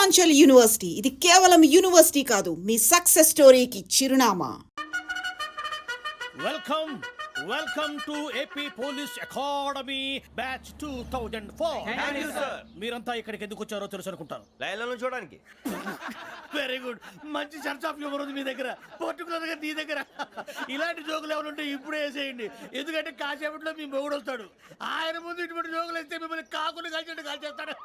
Purvanchal university ఇది కేవలం university కాదు, మీ సక్సెస్ స్టోరీకి చిరునామా. Welcome to AP police academy batch 2004. మీరంతా ఇక్కడికి ఎందుకు వచ్చారో తెలుసు అనుకుంటాను. లైన్లను చూడడానికి. వెరీ గుడ్, మంచి సెన్స్ ఆఫ్ హ్యూమర్ ఉంది మీ దగ్గర, పర్టికులర్ గా నీ దగ్గర. ఇలాంటి జోకులు ఎవరు ఉంటే ఇప్పుడే వేసేయండి, ఎందుకంటే కాసేపట్లో మీ మొగుడు వస్తాడు. ఆయన ముందు ఇటువంటి జోకులు వేస్తే మిమ్మల్ని కాకులు కాల్చేట్టు కాల్చేస్తాడు.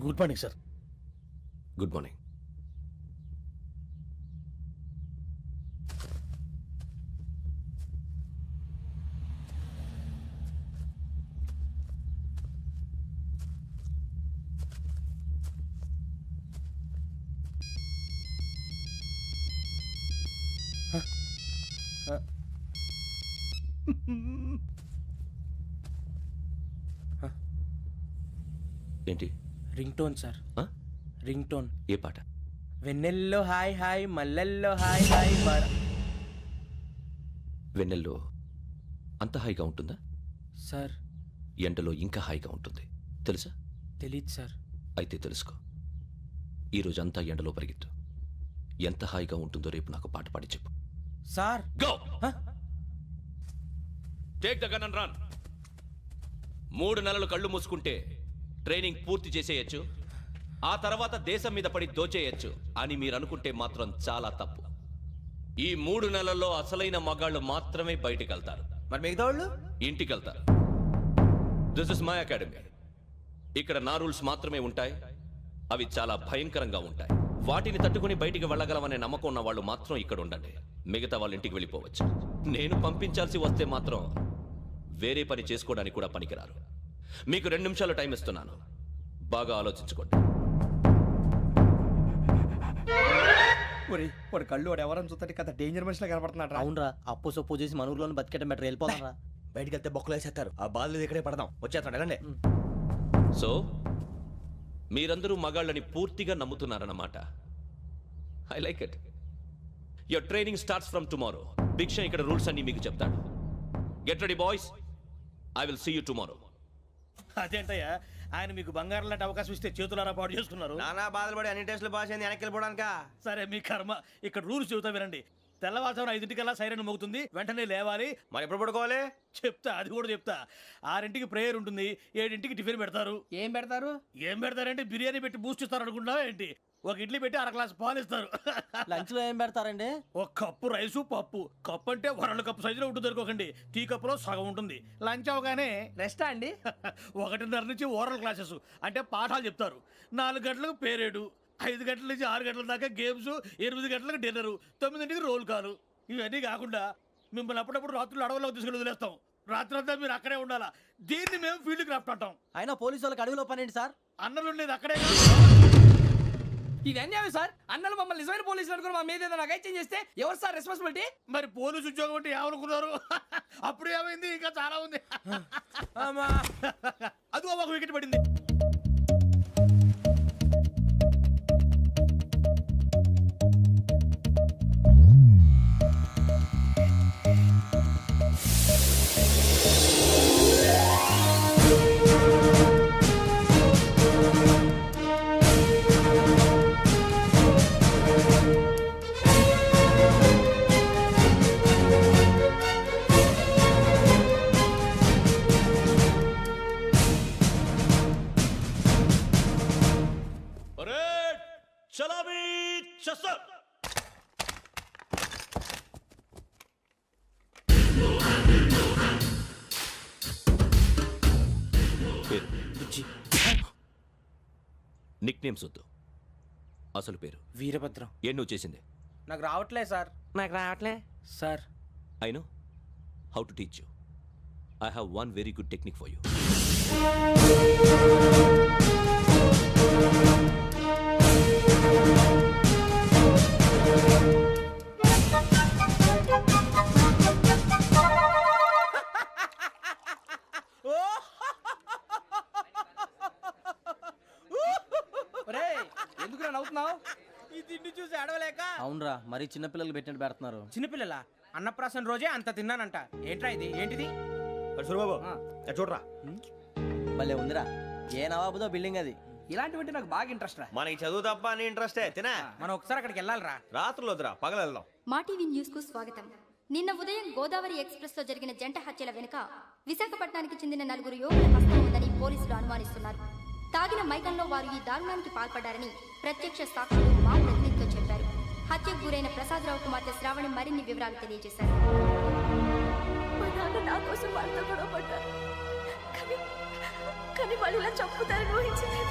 Good morning sir. Good morning. ఏంటి? Ring tone sir. Ring tone. ఏ పాట? వెన్నెల్లో హాయ్ హాయ్ మల్లెల్లో హాయ్ హాయ్ బార. వెన్నెల్లో అంత హాయిగా ఉంటుందా సార్? ఎండలో ఇంకా హాయిగా ఉంటుంది తెలుసా? తెలీదు సార్. అయితే తెలుసుకో. ఈరోజు అంతా ఎండలో పరిగెత్తు. ఎంత హాయిగా ఉంటుందో రేపు నాకు పాట పాడి చెప్పు. Sir go. Take the gun and run. 3 నెలలు కళ్ళు మూసుకుంటే ట్రైనింగ్ పూర్తి చేసేయచ్చు, ఆ తర్వాత దేశం మీద పడి దోచేయచ్చు అని మీరు అనుకుంటే మాత్రం చాలా తప్పు. ఈ 3 నెలల్లో అసలైన మగాళ్ళు మాత్రమే బయటికి వెళ్తారు. మరి మిగతా వాళ్ళు ఇంటికి వెళ్తారు. This is my academy. ఇక్కడ నా రూల్స్ మాత్రమే ఉంటాయి. అవి చాలా భయంకరంగా ఉంటాయి. వాటిని తట్టుకుని బయటికి వెళ్ళగలమనే నమ్మకం ఉన్న వాళ్ళు మాత్రం ఇక్కడ ఉండండి. మిగతా వాళ్ళు ఇంటికి వెళ్ళిపోవచ్చు. నేను పంపించాల్సి వస్తే మాత్రం వేరే పని చేసుకోవడానికి కూడా పనికిరారు. మీకు 2 నిమిషాలు టైం ఇస్తున్నాను, బాగా ఆలోచించుకోండి. వాడు కళ్ళు వాడు ఎవరైనా చూస్తే కదా డేంజర్ మనిషిలో కనపడుతున్నాడు. అవునరా, అప్పు సొప్పు చేసి మన ఊర్లో బతికేయడం బెటర్. వెళ్ళిపోతారా? బయటికి వెళ్తే బొక్కలు వేసేస్తారు. ఆ బాధలు ఇక్కడే పడదాం. వచ్చేస్తాడు వెళ్ళండి. సో మీరందరూ మగాళ్ళని పూర్తిగా నమ్ముతున్నారన్నమాట. I like it. Your training starts from tomorrow. Bhiksha ఇక్కడ రూల్స్ అన్ని మీకు చెప్తాడు. Get ready boys, I will see you tomorrow. అదేంటయ్యా, ఆయన మీకు బంగారం లాంటి అవకాశం ఇస్తే చేతులారా పాటు చేసుకున్నారు. నానా బాధలు పడి అన్ని టెస్టులు పాస్ అయింది, వెనక్కి వెళ్ళిపోవడానికా? సరే మీ కర్మ. ఇక్కడ రూల్స్ చెబుతా వినండి. తెల్లవారుజామున 5 సైరన్ మోగుతుంది, వెంటనే లేవాలి. మరి ఎప్పుడు పడుకోవాలి? చెప్తా, అది కూడా చెప్తా. 6 ప్రేయర్ ఉంటుంది, 7 టిఫిన్ పెడతారు. ఏం పెడతారు? ఏం పెడతారంటే బిర్యానీ పెట్టి బూస్ట్ ఇస్తారు అనుకుంటున్నావా ఏంటి? ఒక ఇడ్లీ పెట్టి 1 గ్లాస్ పాలు ఇస్తారు. లంచ్ లో ఏం పెడతారండి? 1 కప్పు రైసు పప్పు. కప్పు అంటే 1/2 కప్పు సైజులో ఉంటుంది అనుకోకండి. టీ కప్పులో సగం ఉంటుంది. లంచ్ అవగానే రెస్టా అండి? 1:30 నుంచి ఓరల్ క్లాసెస్ అంటే పాఠాలు చెప్తారు. 4 గంటలకు పేరేడు, 5 గంటల నుంచి 6 గంటల దాకా గేమ్స్, 8 గంటలకు డిన్నరు, 9ంటికి రోల్ కాలు. ఇవన్నీ కాకుండా మిమ్మల్ని అప్పుడప్పుడు రాత్రులు అడవుల్లో తీసుకుని వదిలేస్తాం. రాత్రి అంతా మీరు అక్కడే ఉండాలా. దీన్ని మేము ఫీల్డ్ క్రాఫ్ట్ అంటాం. అయినా పోలీసు వాళ్ళకి అడవిలో పని ఏంటి సార్? అన్నలు ఉండేది అక్కడే. ఇది అన్యాయం సార్. అన్నలు మమ్మల్ని నిజమైన పోలీసులు అనుకుని మా మీద ఏదైనా అగైత్యం చేస్తే ఎవరు సార్ రెస్పాన్సిబిలిటీ? మరి పోలీసు ఉద్యోగం అంటే ఏమనుకున్నారు? అప్పుడు ఏమైంది, ఇంకా చాలా ఉంది. అదిగో ఒక వికెట్ పడింది. నిక్ నేమ్స్ వద్దు, అసలు పేరు. వీరభద్రం. ఏం నువ్వు చేసింది? నాకు రావట్లే సార్. నాకు రావట్లే sir. I know how to teach you. I have one very good technique for you. మరీ చిన్నపిల్లలు పెట్టినట్టు పెడుతున్నారు. చిన్నపిల్లల అన్నప్రాసన రోజే అంత తిన్నానంట. ఏంట్రా ఇది? ఏంటిది? సూరిబాబు చూడరా, భలే ఉందిరా. ఏ నవాబుదో బిల్డింగ్ అది. ఇలాంటివంటే నాకు బాగా ఇంట్రెస్ట్ రా. మనకి చదువు తప్ప అని ఇంట్రెస్టే తినా. మనం ఒకసారి అక్కడికి వెళ్ళాలిరా. రాత్రులు వద్దురా, పగలు వెళ్దాం. మా టీవీ న్యూస్ కు స్వాగతం. నిన్న ఉదయం గోదావరి ఎక్స్ప్రెస్ లో జరిగిన జంట హత్యల వెనుక విశాఖపట్నానికి చెందిన 4 యువకుల హస్తం ఉందని పోలీసులు అనుమానిస్తున్నారు. తాగిన మైకంలో వారు ఈ దారుణానికి పాల్పడ్డారని ప్రత్యక్ష సాక్షులు మా ప్రతినిధితో చెప్పారు. హత్యకు గురైన ప్రసాదరావు కుమార్తె శ్రావణి మరిన్ని వివరాలు తెలియజేశారు. మా నాన్న నా కోసం వాళ్ళతో గొడవ పడ్డారు. కానీ వాళ్ళు ఇలా చంపుతారని ఊహించలేదు.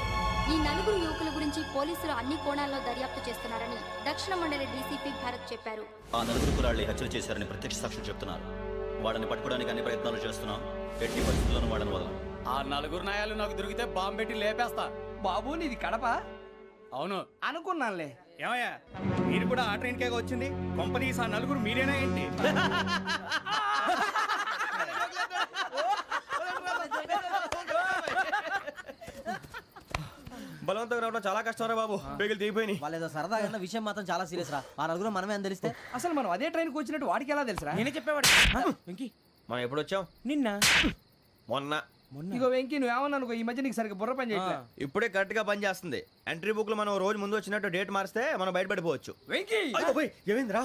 ఈ 4 యువకుల గురించి పోలీసులు అన్ని కోణాల్లో దర్యాప్తు చేస్తున్నారని దక్షిణ మండలి డీసీపీ భరత్ చెప్పారు. ఆ 4 కురాళ్ళు హత్యలు చేశారని ప్రత్యక్ష సాక్షులు చెప్తున్నారు. వాళ్ళని పట్టుకోవడానికి అన్ని ప్రయత్నాలు చేస్తున్నాం. ఎట్టి పరిస్థితుల్లోనూ వాళ్ళని వదలం. ఆ 4 నాయాలు నాకు దొరికితే బాంబు పెట్టి లేపేస్తా. బాబు నీది కడప? అవును అనుకున్నానులే. ఏమయ్యా, మీరు కూడా ఆ ట్రైన్ కేగా వచ్చింది? కంపెనీస్ ఆ 4 మీరేనా ఏంటి? బలవంతంగా రావడం చాలా కష్టం రా బాబు. బేగులు దిగిపోయినాయి. వాళ్ళు ఏదో సరదాగా ఉన్న విషయం మాత్రం చాలా సీరియస్ రా. ఆ 4 మనమే అని తెలిస్తే అసలు మనం అదే ట్రైన్కి వచ్చినట్టు వాడికి ఎలా తెలుసురా? నేనే చెప్పేవాడు. వెంకీ, మనం ఎప్పుడు వచ్చాం? నిన్న మొన్న. ఇగో వెంకీ నువ్వేమన్నా అనుకో, ఈ మధ్య నీకు సరిగ్గా బుర్ర పని చేయట్లేదు. ఇప్పుడే కరెక్ట్ గా పని చేస్తుంది. ఎంట్రీ బుక్ లో మనం రోజు ముందు వచ్చినట్టు డేట్ మారిస్తే మనం బయటపడిపోవచ్చు. వెంకీ ఏమైందిరా?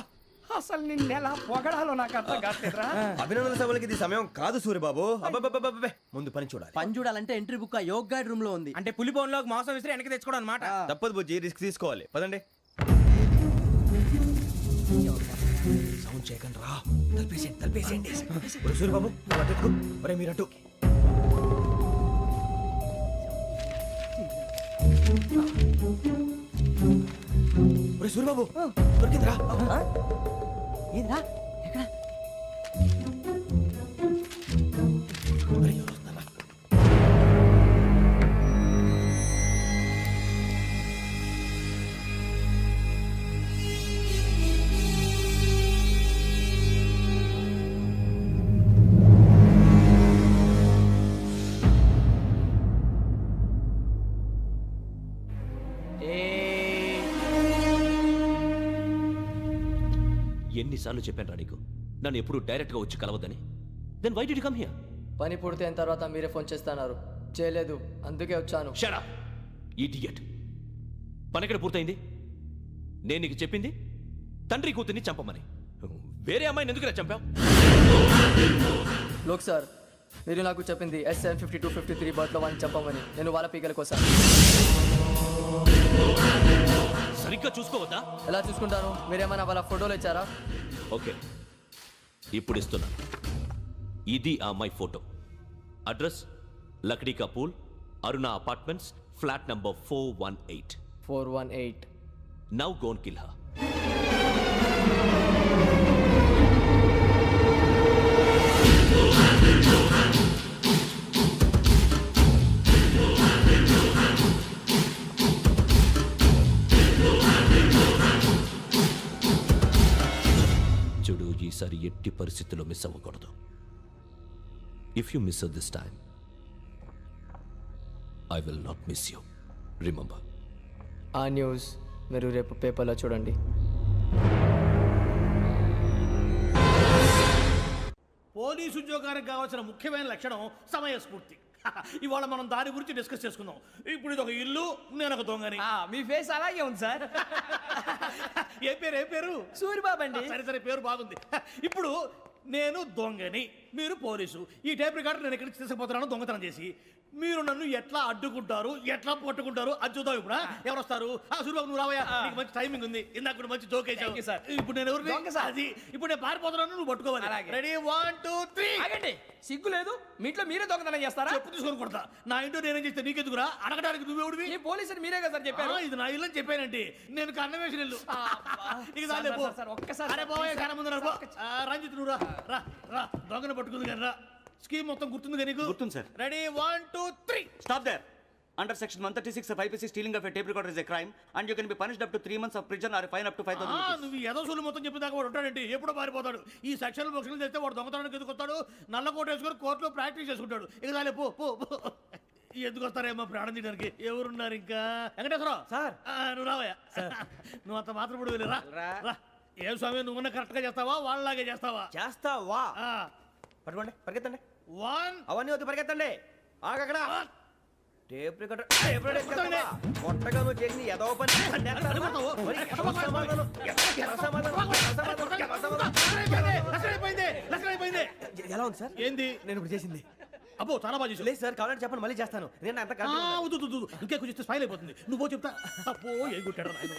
అసలు నిన్న ఎలా పొగడాలో నాకు అర్థం కాట్లేదురా. అభినందన సభలకి ఇది సమయం కాదు సూరిబాబు. అబ్బబ్బబ్బబ్బబ్బే, ముందు పని చూడాలి. పని చూడాలంటే ఎంట్రీ బుక్ ఆ యోగ్ గైడ్ రూమ్ లో ఉంది. అంటే పులి బోన్లోకి మాంసం విసిరి వెనక్కి తెచ్చుకోవడం అనమాట. తప్పదు బుజ్జి, రిస్క్ తీసుకోవాలి. పదండి. సౌండ్ చేయకండి రా. తలపేసేయండి. సూరిబాబు మీరు అటు. సూరిబాబు దొరికిందిరా. ఏంద్రా ఎక్కడ? ఎన్నిసార్లు చెప్పాను రా నీకు, నన్ను ఎప్పుడు డైరెక్ట్ గా వచ్చి కలవద్దని. Then why did you come here? పని పూర్తయిన తర్వాత మీరే ఫోన్ చేస్తున్నారు. చేయలేదు, అందుకే వచ్చాను. Shut up idiot. పని ఎక్కడ పూర్తయింది? నేను నీకు చెప్పింది తండ్రి కూతుర్ని చంపమని. వేరే అమ్మాయిని ఎందుకు చంపావు? లోక్ సార్, మీరు నాకు చెప్పింది SN 5253 బర్త్లో వాడిని చంపమని. నేను వాళ్ళ పీకల కోసం. సరిగ్గా చూసుకోవద్దా? ఎలా చూసుకుంటాను? మీరేమైనా వాళ్ళ ఫోటోలు ఇచ్చారా? ఓకే, ఇప్పుడు ఇస్తున్నా. ఇది ఆ అమ్మాయి photo. Address Lakdi కపూల్, Aruna apartments, flat number 418. 418. Now go and kill her. చూడు, ఈసారి ఎట్టి పరిస్థితుల్లో మిస్ అవ్వకూడదు. If you miss this time, I will not miss you. Remember. ఆ న్యూస్ మీరు రేపు పేపర్లో చూడండి. పోలీసు ఉద్యోగానికి కావాల్సిన ముఖ్యమైన లక్షణం సమయస్ఫూర్తి. ఇవాళ మనం దాని గురించి డిస్కస్ చేసుకుందాం. ఇప్పుడు ఇది ఒక ఇల్లు, నేను ఒక దొంగని. మీ ఫేస్ అలాగే ఉంది సార్. ఏ పేరు? సూరిబాబు అండి. సరే పేరు బాగుంది. ఇప్పుడు నేను దొంగని, మీరు పోలీసు. ఈ టైప్ రికార్డు నేను ఎక్కడికి తీసుకుపోతున్నాను దొంగతనం చేసి. మీరు నన్ను ఎట్లా అడ్డుకుంటారు, ఎట్లా పట్టుకుంటారు అది చూద్దాం. ఇప్పుడు ఎవరు వస్తారు? సూరిబాబు నువ్వు రావయ్యా, నీకు మంచి టైమింగ్ ఉంది. ఇందాక కూడా మంచి జోక్ వేసావు. ఇప్పుడు నేను ఎవరు? అది ఇప్పుడు నేను పారిపోతున్నాను, నువ్వు పట్టుకోవాలి. రెడీ 1 2 3. ఆగండి, సిగ్గు లేదు? మీ ఇంట్లో మీరే దొంగతనం చేస్తారా? చెప్పు తీసుకొని కొడతా. నా ఇంట్లో నేనేం చేస్తే నీకెందుకురా? అడగడానికి నువ్వెవడివి? ఈ పోలీసులు మీరే కదా సార్ చెప్పారు. ఇది నా ఇల్లు అని చెప్పానండి. నేను కన్నవేసిన ఇల్లు. ఒక్కసారి రంజిత్ నువ్వు రా రా, దొంగను పట్టుకుంది కానీ రా. స్కీమ్ మొత్తం గుర్తుంది కానీ గుర్తుంది sir. Ready 1 2 3. Stop there. Under section 136 of IPC, stealing of a tape recorder is a crime and you can be punished up to 3 months of prison or a fine up to 5,000 rupees. నువ్వు ఏదో సొల్లు మొత్తం చెప్పిన దాకా వాడు ఉంటాడండి. ఎప్పుడో పారిపోతాడు. ఈ సెక్షన్ బొక్షన్లు చేస్తే వాడు దొంగతనానికి ఎందుకు వస్తాడు? నల్ల కోట వేసుకొని కోర్టులో ప్రాక్టీస్ చేసుకుంటాడు. ఇక చాలే పో పో. ఎందుకు వస్తారేమో ప్రాణం తీయడానికి. ఎవరున్నారు ఇంకా? వెంకటేశ్వరరావు సార్, నువ్వు రావయ్యా. నువ్వు అంత మాత్రం ఇప్పుడు వెళ్ళి రా. ఏం స్వామి నువ్వున్న కరెక్ట్ గా చేస్తావా వాళ్ళలాగే చేస్తావా? చేస్తావా? పట్టుకోండి, పరిగెత్తండి. 1 అవన్నీ వద్దు, పరిగెత్తండి. ఆగక్కడ టేప్ రికార్డర్ కొట్టగా నువ్వు చేసింది ఏదో పని. ఎలా ఉంది సార్? ఏంది? నేను ఇప్పుడు చేసింది అబ్బో చాలా బాగా చేసావు. లేదు సార్, కావాలంటే చెప్పండి, మళ్ళీ చేస్తాను. నేను అంత ఇంకే కొంచెం స్మైల్ అయిపోతుంది. నువ్వు చెప్తా. అబ్బో ఏం కొట్టాడు నాయన.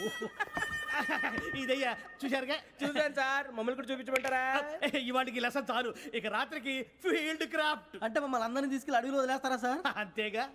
ఇదయ్యా చూశారుగా? చూసాను సార్, మమ్మల్ని కూడా చూపించమంటారా? ఇవాటికి లెసన్ చాలు. ఇక రాత్రికి ఫీల్డ్ క్రాఫ్ట్. అంటే మమ్మల్ని అందరినీ తీసుకెళ్ళి అడుగులు వదిలేస్తారా సార్? అంతేగా.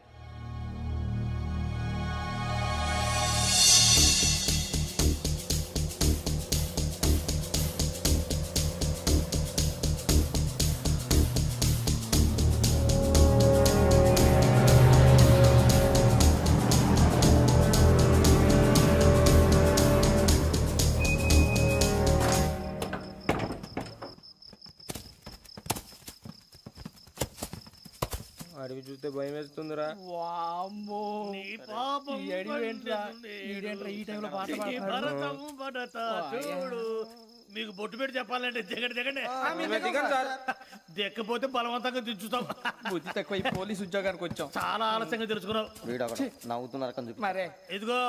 అడవి చూస్తే భయం వేస్తుందిరా. నీ పాపం ఈ అడవి ఏంట్రా? పండుతుంది. ఈడేంట్రా ఈ టైంలో పాట ఈ పాడుతున్నాడు? భరతము భరత చూడు. మీకు బొట్టు పెట్టి చెప్పాలంటే దిగండి దిగండి. దిక్కపోతే బలవంతంగా దించుతాం. బుద్ధి తక్కువ ఈ పోలీస్ ఉద్యోగానికి వచ్చాం. చాలా ఆలస్యంగా తెలుసుకున్నావు. నవ్వుతున్నారు మరే ఇదిగో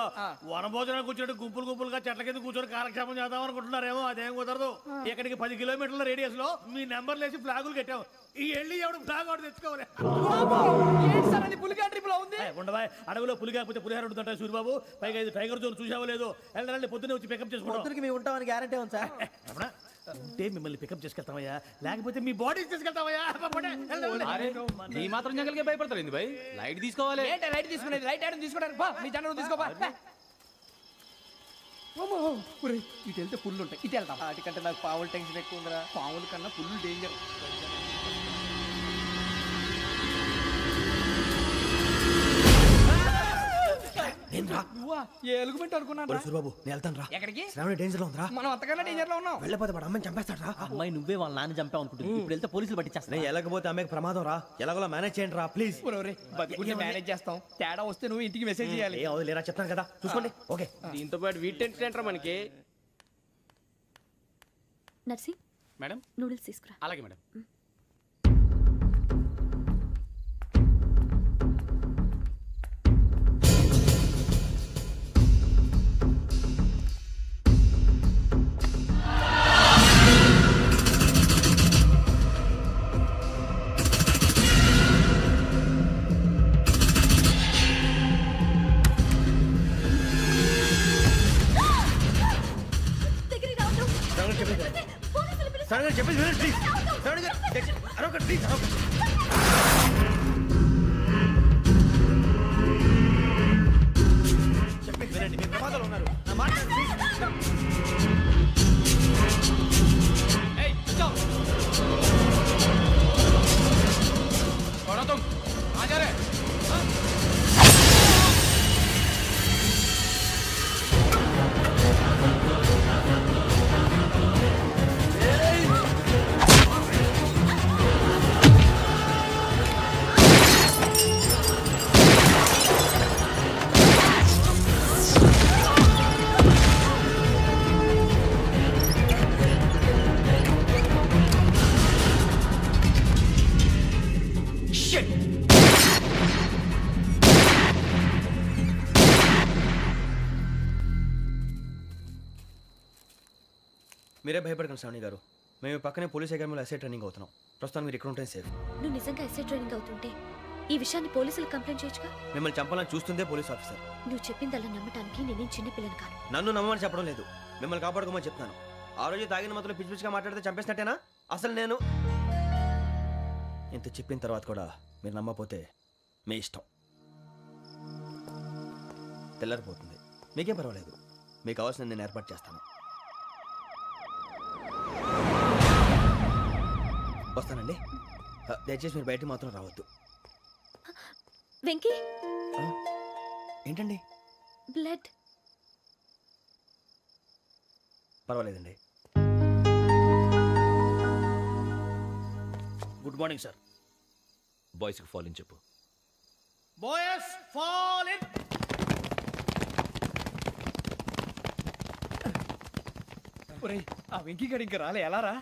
వనభోజనానికి కూర్చొని గుంపులు గుంపులుగా చెట్ల కింద కూర్చొని కాలక్షేపం చేద్దాం అనుకుంటున్నారేమో. అదేం కుదరదు. ఇక్కడికి 10 కిలోమీటర్ల రేడియస్ లో మీ నెంబర్లు వేసి ఫ్లాగులు కట్టాం. ఈ వెళ్ళి ఎవడు ఫ్లాగ్ ఒకటి తెచ్చుకోవాలి. ఏంటి సార్ అది పులిగా ట్రిప్ లో ఉంది? ఉండవా, అడవిలో పులి కాకపోతే పులిహార ఉంటుంటాయి సూరిబాబు. పైగా ఇది టైగర్ జోన్ చూసావో లేదో. వెళ్ళండి పొద్దున్నే వచ్చి పికప్ చేసుకుంటాం. మేము ఉంటామని గ్యారంటీ ఉంది సార్. అంటే మిమ్మల్ని పికప్ చేసుకెళ్తామయ్యా, లేకపోతే మీ బాడీ తీసుకెళ్తామయ్యా. ఈ మాత్రం జంగల్కే భయపడతారు భయ్. లైట్ తీసుకోవాలి. ఏంటి లైట్ తీసుకునేది? లైట్ ఆడని తీసుకుంటారు. బా మీ జనం తీసుకోబా. ఇటు వెళ్తే పుల్లు ఉంటాయి, ఇటు వెళ్తాం. వాటికంటే నాకు పావులు టెన్షన్ ఎక్కువ ఉందిరా. పాముల కన్నా పుల్లు డేంజర్. ఏ ఎలుగుబెట్టి అనుకున్నాను. సూరిబాబు నేను వెళ్తాను రా. ఎక్కడికి? శ్రావణి డేంజర్ లో ఉందిరా. మనం అంతకన్నా డేంజర్ లో ఉన్నాం. వెళ్ళపోతే వాడు అమ్మని చంపేస్తాడు రా. అమ్మాయి నువ్వే వాళ్ళ నాన్న చంపావు అనుకుంటుంది. ఇప్పుడు వెళ్తే పోలీసులు పట్టించేస్తా. నేను వెళ్ళకపోతే అమ్మాయికి ప్రమాదం రా. ఎలాగోలా మేనేజ్ చేయండి రా ప్లీజ్. బతికుంటే మేనేజ్ చేస్తాం. తేడా వస్తే నువ్వు ఇంటికి మెసేజ్ చేయాలి. ఏ అవుదు లేరా, చెప్తాను కదా, చూసుకోండి. ఓకే. దీంతో పాటు వీటి టెన్షన్ ఏంట్రా మనకి? నర్సి మేడం నూడిల్స్ తీసుకురా. అలాగే మేడం. శ్రావణి చెప్పేసి వినండి ప్లీజ్. శ్రావణి గారు అరొకటి ప్లీజ్, అరొకటి. చెప్పేసి వినండి, మీరు ప్రమాదాలు ఉన్నారు. నా మాట వినండి, ప్లీజ్. మీరే భయపడకండి శ్రావణి గారు. మేము పక్కనే పోలీస్ అకాడమీలో ఎస్ఐ ట్రైనింగ్ అవుతున్నాం. ప్రస్తుతం మీరు ఇక్కడ ఉంటే సేఫ్. నువ్వు నిజంగా ఎస్ఐ ట్రైనింగ్ అవుతుంటే ఈ విషయాన్ని పోలీసులకు కంప్లైంట్ చేయొచ్చుగా. మిమ్మల్ని చంపాలని చూస్తుందే పోలీస్ ఆఫీసర్. నువ్వు చెప్పిందల్లా నమ్మటానికి నేనేం చిన్నపిల్లని కాను. నన్ను నమ్మమని చెప్పడం లేదు, మిమ్మల్ని కాపాడుకోమని చెప్తాను. ఆ రోజు తాగిన మాత్రం పిచ్చి పిచ్చిగా మాట్లాడితే చంపేసినట్టేనా? అసలు నేను ఇంత చెప్పిన తర్వాత కూడా మీరు నమ్మపోతే మీ ఇష్టం. తెల్లారిపోతుంది, మీకేం పర్వాలేదు. మీకు కావాల్సిన నేను ఏర్పాటు చేస్తాను. వస్తానండి. దయచేసి మీరు బయటికి మాత్రం రావద్దు. వెంకీ ఏంటండి? బ్లడ్. పర్వాలేదండి. Good morning sir. బాయ్స్కి ఫాల్ ఇన్ చెప్పు. Boys fall in. ఒరేయ్ ఆ వెంకీ గడి ఇంకా రాలే ఎలా రా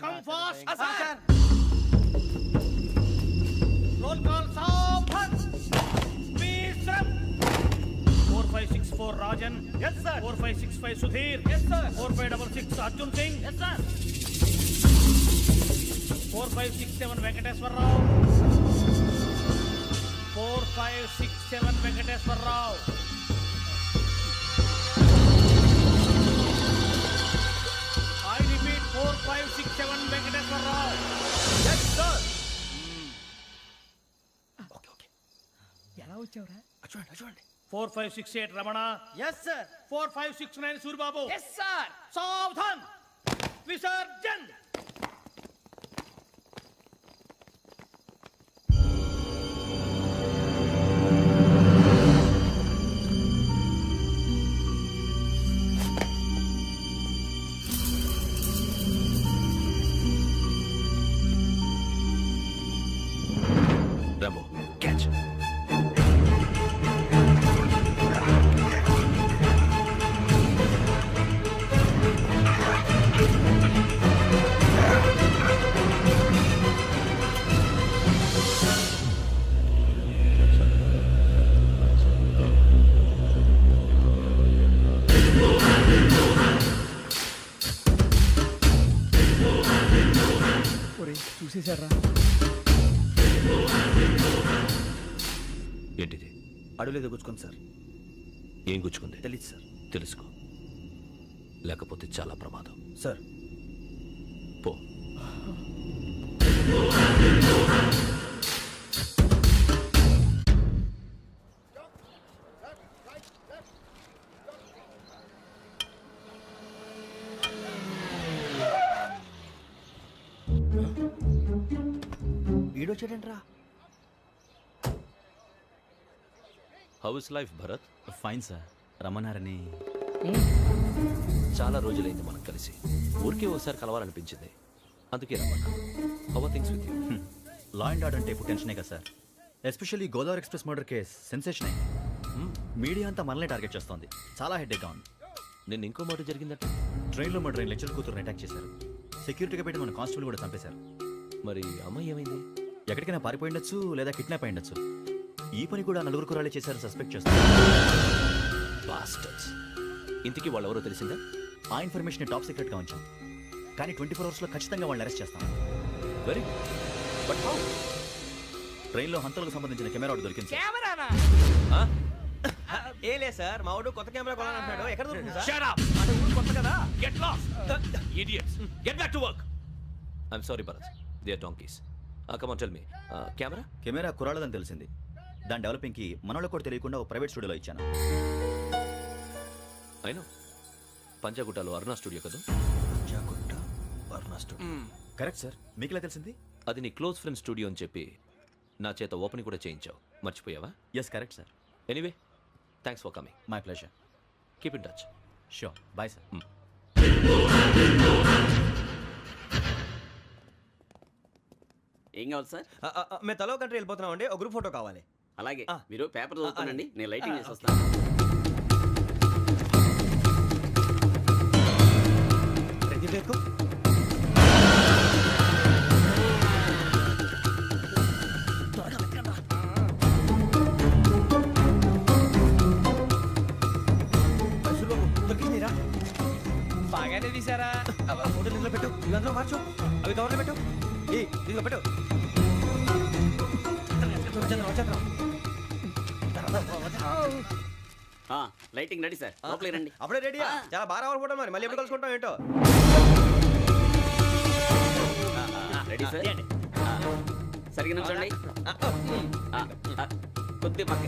come fast sir roll call సావధాన్ విశ్రమ్ 4564 Rajan yes sir 4565 Sudheer yes sir 4566 Arjun Singh yes sir 4567 Venkateswararao 4567 Venkateswararao I repeat 4567 Venkateswararao yes sir ఎలా వచ్చావురా చూడండి చూడండి 4568 Ramana yes sir 4569 Suryababu yes sir సావధాన్ విసర్జన్ రాంబో క్యాచ్ ఒరేయ్ చూసేశారా ఏంటిది అడవిలో గుచ్చుకోండి సార్ ఏం గుచ్చుకుంది తెలీదు సార్ తెలుసుకో లేకపోతే చాలా ప్రమాదం సార్ పో వీడొచ్చాడంట్రా how is life Bharat fine sir రమ్మన్నారని చాలా రోజులైంది మనం కలిసి ఊరికే ఒకసారి కలవాలనిపించింది అందుకే రమ్మన్నా how are things with you law and order అంటే ఇప్పుడు టెన్షనే కదా sir especially Godavari express murder case sensation అయింది మీడియా అంతా మనల్ని టార్గెట్ చేస్తోంది చాలా హెడ్ఏక్గా ఉంది నిన్న ఇంకో మాట జరిగిందట ట్రైన్లో మా ట్రైన్ లెక్చర్ కూతురుని అటాక్ చేశారు సెక్యూరిటీగా పెట్టి మన కానిస్టేబుల్ కూడా చంపేశారు మరి అమ్మాయి ఏమైంది ఎక్కడికైనా పారిపోయిండొచ్చు లేదా కిడ్నాప్ అయ్యిండొచ్చు ఈ పని కూడా నలుగురు కురాలే చేశారు సస్పెక్ట్ చేస్తారు బాస్టర్స్ ఇంతకీ వాళ్ళు ఎవరో తెలిసిందా ఆ ఇన్ఫర్మేషన్ టాప్ సీక్రెట్గా ఉంచాం కానీ 24 అవర్స్లో ఖచ్చితంగా వాళ్ళని అరెస్ట్ చేస్తాం వెరీ బట్ హౌ ట్రైన్లో హంతలకు సంబంధించిన కెమెరా ఒకటి దొరికింది సార్. కెమెరానా ఏ లే సార్ మా వాడు కొత్త కెమెరా కొనాలంటున్నాడు ఎక్కడ దొరుకుతుంది సార్ షట్ అప్ అంటే ఊరు కొత్త కదా get lost idiots get back to work I am sorry Bharat they are donkeys come on tell me camera camera కురాలదని తెలిసింది దాని డెవలపింగ్కి మనోళ్ళకు కూడా తెలియకుండా ఒక ప్రైవేట్ స్టూడియోలో ఇచ్చాను అయినా పంజాగుట్టలో అరుణా స్టూడియో కదా కరెక్ట్ సార్ మీకు ఇలా తెలిసింది అది నీ క్లోజ్ ఫ్రెండ్ స్టూడియో అని చెప్పి నా చేత ఓపెనింగ్ కూడా చేయించావు మర్చిపోయావా yes correct sir anyway thanks for coming my pleasure keep in touch sure bye sir ఏం కావాలి సార్ మేము తలో కంట్రీ వెళ్ళిపోతున్నాం అండి ఒక గ్రూప్ ఫోటో కావాలి అలాగే ఆ. మీరు పేపర్ చదువుతానండి అలాగే. నేను లైటింగ్ ఆ, చేసి ఓకే. వస్తాను రెడీ ఎక్కు బాగానే తీసారా ఫోటో దీంట్లో పెట్టు ఇవి అందులో మార్చు అవి కవర్లో పెట్టు ఏ దీంట్లో పెట్టు లైటింగ్ రెడీ సార్ లోపలికి రండి అప్పుడే రెడీయా చాలా బాగా రావాలి ఫోటో మరి మళ్ళీ ఎప్పుడు కలుసుకుంటాం ఏంటో రెడీ సార్ సరిగ్గా నుంచోండి కొద్ది పక్క